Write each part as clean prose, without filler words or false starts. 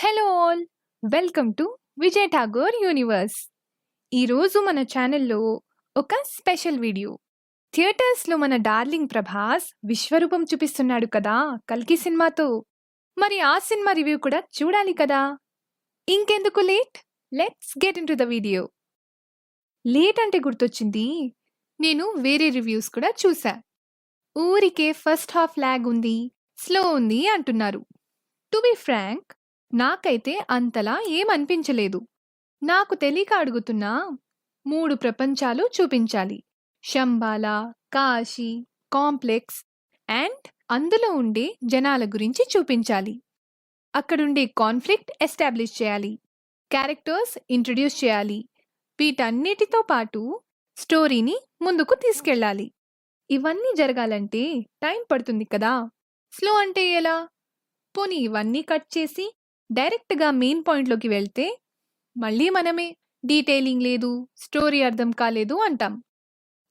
Hello all! Welcome to Vijay Thakur universe. ఈరోజు మన ఛానల్‌లో ఒక స్పెషల్ వీడియో. థియేటర్స్‌లో మన డార్లింగ్ ప్రభాస్ విశ్వరూపం చూపిస్తున్నాడు కదా 'కల్కి' సినిమాతో. మరి ఆ సినిమా రివ్యూ కూడా చూడాలి కదా! ఇంకెందుకు late? Let's get into the video. Late అంటే గుర్తొచ్చింది. నేను వేరే రివ్యూస్ కూడా చూసా. ఊరికే ఫస్ట్ హాఫ్ లాగ్ ఉంది, స్లో ఉంది అంటున్నారు. టు బి ఫ్రాంక్, నాకైతే అంతలా ఏమనిపించలేదు. నాకు తెలియక అడుగుతున్నా, 3 ప్రపంచాలు చూపించాలి. శంబాల, కాశీ, కాంప్లెక్స్ అండ్ అందులో ఉండే జనాల గురించి చూపించాలి. అక్కడుండే కాన్ఫ్లిక్ట్ ఎస్టాబ్లిష్ చేయాలి. క్యారెక్టర్స్ ఇంట్రడ్యూస్ చేయాలి. వీటన్నిటితో పాటు స్టోరీని ముందుకు తీసుకెళ్ళాలి. ఇవన్నీ జరగాలంటే టైం పడుతుంది కదా! స్లో అంటే ఎలా? పోనీ ఇవన్నీ కట్ చేసి డైరెక్ట్‌గా మెయిన్ పాయింట్‌లోకి వెళ్తే మళ్ళీ మనమే డీటెయిలింగ్ లేదు, స్టోరీ అర్థం కాలేదు అంటాం.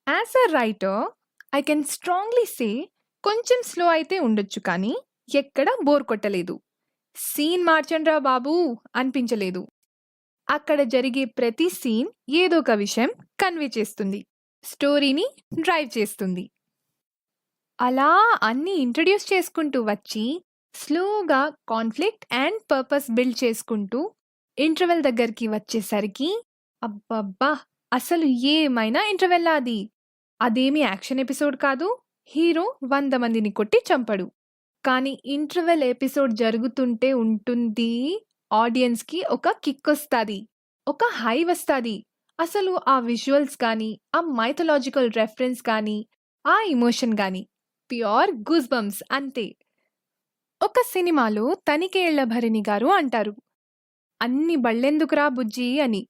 As a writer I can strongly say కొంచెం స్లో అయితే ఉండొచ్చు కానీ ఎక్కడా బోర్ కొట్టలేదు. సీన్ మార్చండ్రా బాబూ అనిపించలేదు. అక్కడ జరిగే ప్రతి సీన్ ఏదో ఒక విషయం కన్వే చేస్తుంది. స్టోరీని డ్రైవ్ చేస్తుంది. అలా అన్నీ ఇంట్రడ్యూస్ చేసుకుంటూ వచ్చి స్లోగా కాన్ఫ్లిక్ట్ అండ్ పర్పస్ బిల్డ్ చేసుకుంటూ ఇంటర్వెల్ దగ్గరికి వచ్చేసరికి అబ్బబ్బా! అసలు ఏమైనా ఇంటర్వెల్లా అది. అదేమి యాక్షన్ ఎపిసోడ్ కాదు. హీరో 100 మందిని కొట్టి చంపడు. కానీ ఇంటర్వెల్ ఎపిసోడ్ జరుగుతుంటే ఉంటుంది. ఆడియన్స్‌కి ఒక కిక్కొస్తాది. ఒక హై వస్తాది. అసలు ఆ విజువల్స్ గానీ, ఆ మైథలాజికల్ రెఫరెన్స్ గానీ, ఆ ఎమోషన్ గానీ ప్యూర్ గూస్ బంప్స్ అంతే. ఒక సినిమాలో తనికేళ్ల భరణి గారు అంటారు, అన్ని బళ్ళెందుకురా బుజ్జి అని.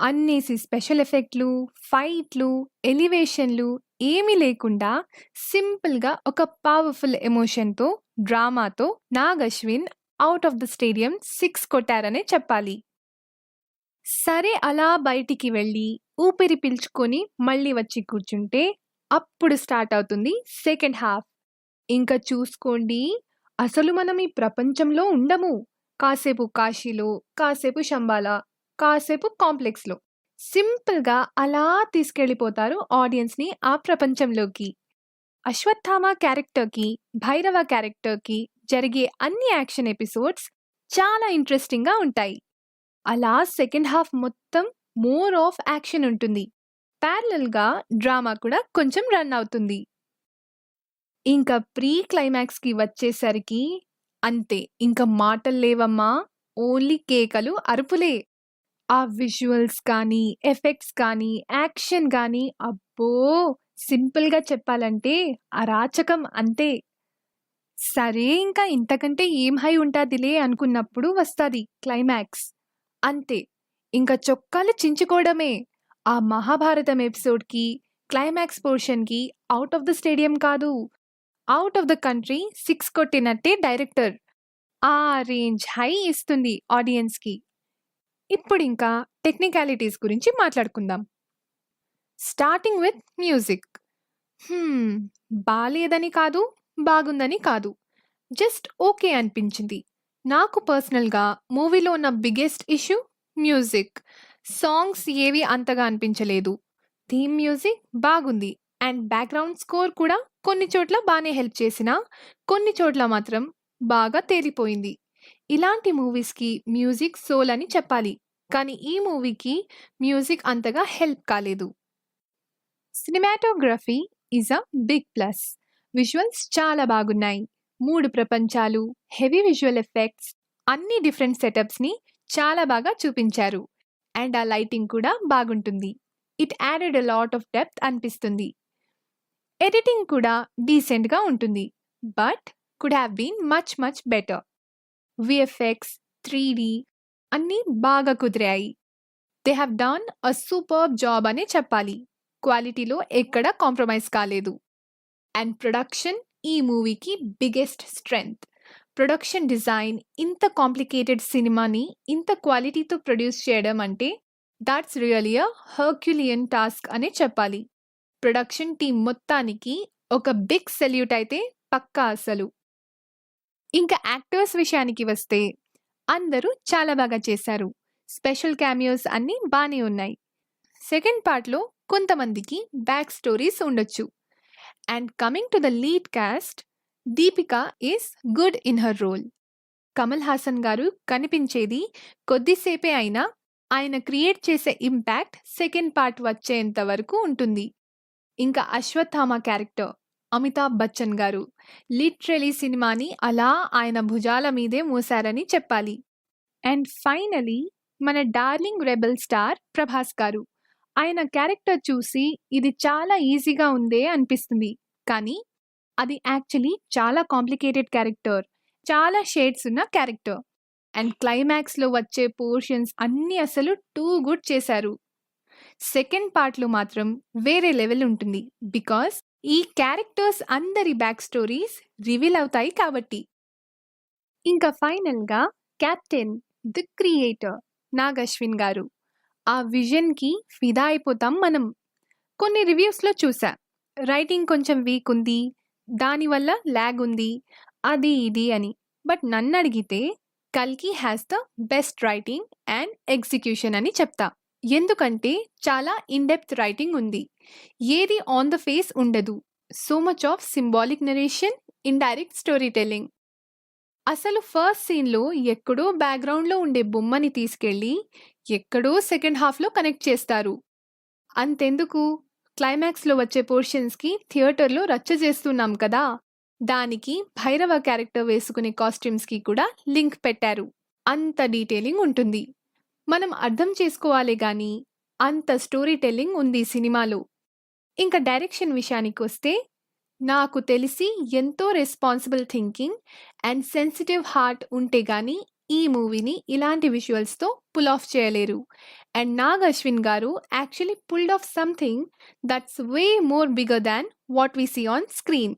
అన్నేసి స్పెషల్ ఎఫెక్ట్లు, ఫైట్లు, ఎలివేషన్లు ఏమీ లేకుండా సింపుల్‌గా ఒక పవర్‌ఫుల్ ఎమోషన్‌తో, డ్రామాతో Nag Ashwin out of the stadium 6 కొట్టారనే చెప్పాలి. సరే అలా బయటికి వెళ్ళి ఊపిరి పీల్చుకొని మళ్ళీ వచ్చి కూర్చుంటే అప్పుడు స్టార్ట్ అవుతుంది సెకండ్ హాఫ్. ఇంక చూసుకోండి, అసలు మనం ఈ ప్రపంచంలో ఉండము. కాసేపు కాశీలో, కాసేపు శంబాల, కాసేపు కాంప్లెక్స్‌లో. సింపుల్‌గా అలా తీసుకెళ్ళిపోతారు ఆడియన్స్‌ని ఆ ప్రపంచంలోకి. అశ్వత్థామ క్యారెక్టర్‌కి, భైరవ క్యారెక్టర్‌కి జరిగే అన్ని యాక్షన్ ఎపిసోడ్స్ చాలా ఇంట్రెస్టింగ్‌గా ఉంటాయి. అలా సెకండ్ హాఫ్ మొత్తం మోర్ ఆఫ్ యాక్షన్ ఉంటుంది. ప్యారలల్‌గా డ్రామా కూడా కొంచెం రన్ అవుతుంది. ఇంకా ప్రీ క్లైమాక్స్‌కి వచ్చేసరికి అంతే. ఇంక మాటల్లేవమ్మా! ఓన్లీ కేకలు, అరుపులే. ఆ విజువల్స్ కానీ, ఎఫెక్ట్స్ కానీ, యాక్షన్ గానీ అబ్బో! సింపుల్‌గా చెప్పాలంటే అరాచకం అంతే. సరే ఇంకా ఇంతకంటే ఏం హై ఉంటాదిలే అనుకున్నప్పుడు వస్తాది క్లైమాక్స్. అంతే. ఇంక చొక్కాలు చించుకోవడమే. ఆ మహాభారతం ఎపిసోడ్‌కి, క్లైమాక్స్ పోర్షన్‌కి ఔట్ ఆఫ్ ద స్టేడియం కాదు, ఔట్ ఆఫ్ ద కంట్రీ 6 కొట్టినట్టే డైరెక్టర్. ఆ రేంజ్ హై ఇస్తుంది ఆడియన్స్‌కి. ఇప్పుడింకా టెక్నికాలిటీస్ గురించి మాట్లాడుకుందాం. Starting with music. హ్మ్. బాలేదని కాదు, బాగుందని కాదు. జస్ట్ ఓకే అనిపించింది. నాకు పర్సనల్‌గా మూవీలో ఉన్న బిగ్గెస్ట్ ఇష్యూ మ్యూజిక్. సాంగ్స్ ఏవి అంతగా అనిపించలేదు. థీమ్ మ్యూజిక్ బాగుంది. అండ్ బ్యాక్‌గ్రౌండ్ స్కోర్ కూడా కొన్ని చోట్ల బానే హెల్ప్ చేసినా, కొన్ని చోట్ల మాత్రం బాగా తేలిపోయింది. ఇలాంటి మూవీస్‌కి మ్యూజిక్ సోల్ అని చెప్పాలి. కానీ ఈ మూవీకి మ్యూజిక్ అంతగా హెల్ప్ కాలేదు. Cinematography is a big plus. Visuals చాలా బాగున్నాయి. 3 ప్రపంచాలు, హెవీ విజువల్ ఎఫెక్ట్స్, అన్ని డిఫరెంట్ సెటప్స్‌ని చాలా బాగా చూపించారు. అండ్ ఆ లైటింగ్ కూడా బాగుంటుంది. It added a lot of depth అనిపిస్తుంది. ఎడిటింగ్ కూడా డీసెంట్‌గా ఉంటుంది. But could have been much much better. VFX, 3డీ అన్నీ బాగా కుదిరాయి. They have done a superb job అనే చెప్పాలి. క్వాలిటీలో ఎక్కడా కాంప్రమైజ్ కాలేదు. అండ్ ప్రొడక్షన్ ఈ మూవీకి బిగ్గెస్ట్ స్ట్రెంగ్త్. ప్రొడక్షన్ డిజైన్ ఇంత కాంప్లికేటెడ్ సినిమాని ఇంత క్వాలిటీతో ప్రొడ్యూస్ చేయడం అంటే that's really a Herculean task అనే చెప్పాలి. ప్రొడక్షన్ టీమ్ మొత్తానికి ఒక బిగ్ సెల్యూట్ అయితే పక్కా అసలు. ఇంకా యాక్టర్స్ విషయానికి వస్తే అందరూ చాలా బాగా చేశారు. స్పెషల్ క్యామియోస్ అన్నీ బానే ఉన్నాయి. సెకండ్ పార్ట్‌లో కొంతమందికి బ్యాక్ స్టోరీస్ ఉండొచ్చు. And coming to the lead cast, Deepika is good in her role. Kamal Haasan garu కనిపించేది కొద్దిసేపే అయినా ఆయన క్రియేట్ చేసే ఇంపాక్ట్ సెకండ్ పార్ట్ వచ్చేంత వరకు ఉంటుంది. ఇంకా అశ్వత్థామ క్యారెక్టర్ అమితాబ్ బచ్చన్ గారు లిటరలీ సినిమాని అలా ఆయన భుజాల మీదే మోసారని చెప్పాలి. అండ్ ఫైనలీ మన డార్లింగ్ రెబెల్ స్టార్ ప్రభాస్ గారు. ఆయన క్యారెక్టర్ చూసి ఇది చాలా ఈజీగా ఉందే అనిపిస్తుంది, కానీ అది యాక్చువల్లీ చాలా కాంప్లికేటెడ్ క్యారెక్టర్, చాలా షేడ్స్ ఉన్న క్యారెక్టర్. అండ్ క్లైమాక్స్లో వచ్చే పోర్షన్స్ అన్నీ అసలు టూ గుడ్ చేశారు. సెకండ్ పార్ట్లో మాత్రం వేరే లెవెల్ ఉంటుంది, బికాస్ ఈ క్యారెక్టర్స్ అందరి బ్యాక్ స్టోరీస్ రివీల్ అవుతాయి కాబట్టి. ఇంకా ఫైనల్గా captain the creator Nag Ashwin గారు. ఆ విజన్కి ఫిదా అయిపోతాం మనం. కొన్ని రివ్యూస్లో చూసా, రైటింగ్ కొంచెం వీక్ ఉంది, దానివల్ల ల్యాగ్ ఉంది, అది ఇది అని. బట్ నన్ను అడిగితే కల్కి has the best writing and execution అని చెప్తా. ఎందుకంటే చాలా ఇన్డెప్త్ రైటింగ్ ఉంది, ఏది ఆన్ ద ఫేస్ ఉండదు. So much of symbolic narration, indirect story telling. అసలు ఫస్ట్ సీన్లో ఎక్కడో బ్యాక్గ్రౌండ్లో ఉండే బొమ్మని తీసుకెళ్ళి ఎక్కడో సెకండ్ హాఫ్లో కనెక్ట్ చేస్తారు. అంతెందుకు, క్లైమాక్స్లో వచ్చే పోర్షన్స్కి థియేటర్లో రచ్చ చేస్తున్నాం కదా, దానికి భైరవ క్యారెక్టర్ వేసుకునే కాస్ట్యూమ్స్కి కూడా లింక్ పెట్టారు. అంత డీటెయిలింగ్ ఉంటుంది. మనం అర్థం చేసుకోవాలి కానీ అంత స్టోరీ టెల్లింగ్ ఉంది సినిమాలో. ఇంకా డైరెక్షన్ విషయానికి వస్తే, నాకు తెలిసి ఎంతో responsible thinking and sensitive heart ఉంటే గానీ ఈ మూవీని ఇలాంటి విజువల్స్తో పుల్ ఆఫ్ చేయలేరు. And Nag Ashwin garu actually pulled off something that's way more bigger than what we see on screen.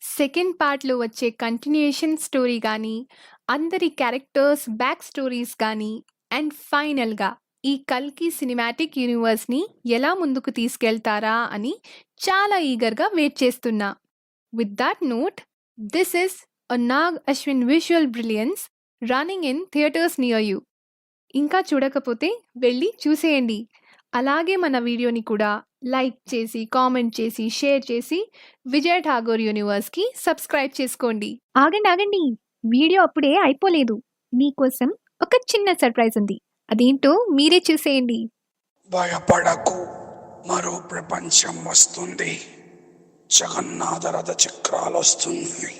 Second పార్ట్లో వచ్చే కంటిన్యూయేషన్ స్టోరీ కానీ, అందరి క్యారెక్టర్స్ బ్యాక్ స్టోరీస్ కానీ, అండ్ ఫైనల్గా ఈ కల్కి సినిమాటిక్ యూనివర్స్ని ఎలా ముందుకు తీసుకెళ్తారా అని చాలా ఈగర్గా వెయిట్ చేస్తున్నా. With that note, this is a Nag Ashwin visual brilliance running in theatres near you. ఇంకా చూడకపోతే వెళ్ళి చూసేయండి. అలాగే మన వీడియోని కూడా లైక్ చేసి, కామెంట్ చేసి, షేర్ చేసి విజయ్ ఠాగూర్ యూనివర్స్కి సబ్స్క్రైబ్ చేసుకోండి. ఆగండి, వీడియో అప్పుడే అయిపోలేదు. మీకోసం ఒక చిన్న సర్ప్రైజ్ ఉంది, అదేంటో మీరే చూసేయండి. భయపడకు, మరో ప్రపంచం వస్తుంది. జగన్నాథ రథ చక్రాలు వస్తుంది.